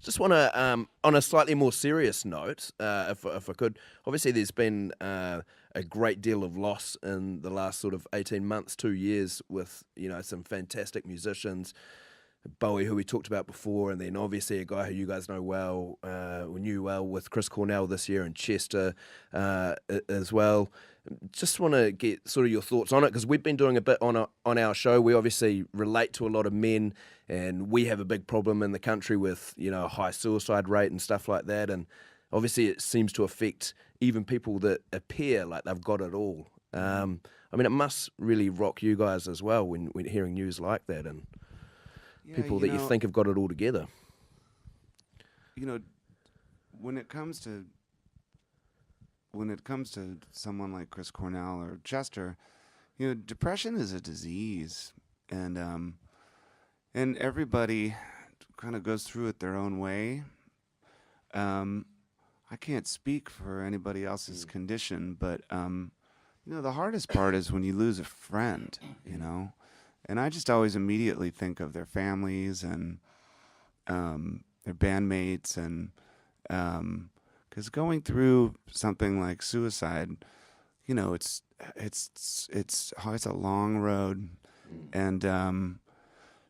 Just want to, on a slightly more serious note, if I could, obviously there's been a great deal of loss in the last sort of 18 months, 2 years with, some fantastic musicians. Bowie, who we talked about before, and then obviously a guy who you guys know well, we knew well with Chris Cornell this year and Chester as well. Just want to get sort of your thoughts on it, because we've been doing a bit on our show. We obviously relate to a lot of men, and we have a big problem in the country with a high suicide rate and stuff like that. And obviously it seems to affect even people that appear like they've got it all. I mean, it must really rock you guys as well when hearing news like that and people that you think have got it all together. When it comes to someone like Chris Cornell or Chester, depression is a disease, and everybody kind of goes through it their own way. I can't speak for anybody else's condition, but the hardest part is when you lose a friend, and I just always immediately think of their families and their bandmates, and because going through something like suicide, it's a long road, and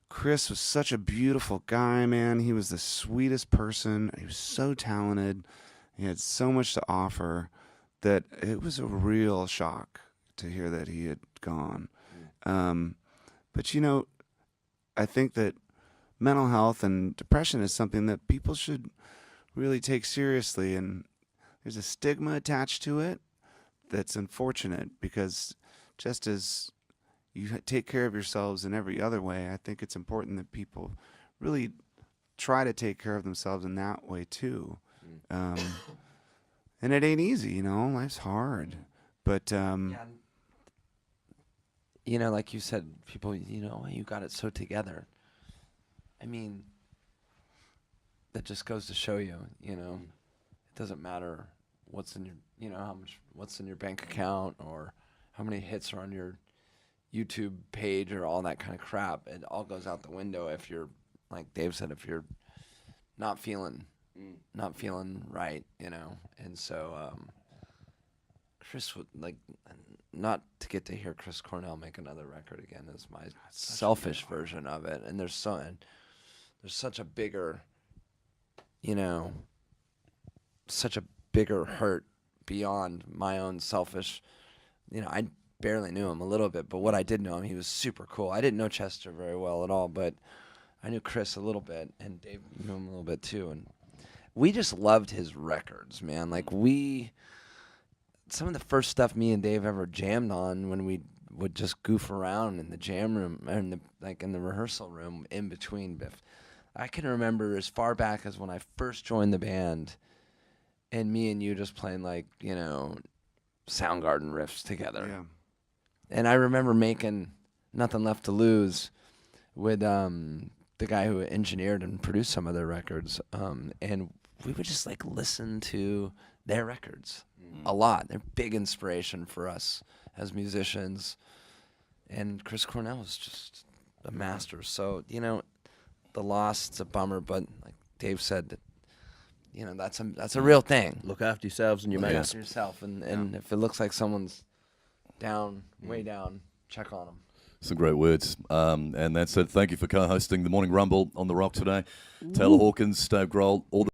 Chris was such a beautiful guy, man. He was the sweetest person. He was so talented. He had so much to offer that it was a real shock to hear that he had gone. But I think that mental health and depression is something that people should really take seriously, and there's a stigma attached to it that's unfortunate, because just as you take care of yourselves in every other way, I think it's important that people really try to take care of themselves in that way too. And it ain't easy, life's hard, but like you said, people, you got it so together. I mean, that just goes to show you, it doesn't matter what's in your, what's in your bank account or how many hits are on your YouTube page or all that kind of crap. It all goes out the window if you're, like Dave said, if you're not feeling right, And so, Chris would not to get to hear Chris Cornell make another record again is my selfish version of it. And there's such a bigger, such a bigger hurt beyond my own selfish, I barely knew him a little bit, but what I did know him, he was super cool. I didn't know Chester very well at all, but I knew Chris a little bit, and Dave knew him a little bit too. And we just loved his records, man. Some of the first stuff me and Dave ever jammed on when we would just goof around in the jam room, or in the rehearsal room in between. I can remember as far back as when I first joined the band, and me and you just playing Soundgarden riffs together. yeah. And I remember making Nothing Left to Lose with the guy who engineered and produced some of their records, and we would just listen to their records a lot. They're big inspiration for us as musicians, and Chris Cornell is just a master. So the loss, it's a bummer, but like Dave said, that's a real thing. Look after yourselves and your Look mates. after yourself, and if it looks like someone's down, way down, check on them. Some great words. And that's it. Thank you for co-hosting the Morning Rumble on The Rock today. Taylor Hawkins, Grohl, all the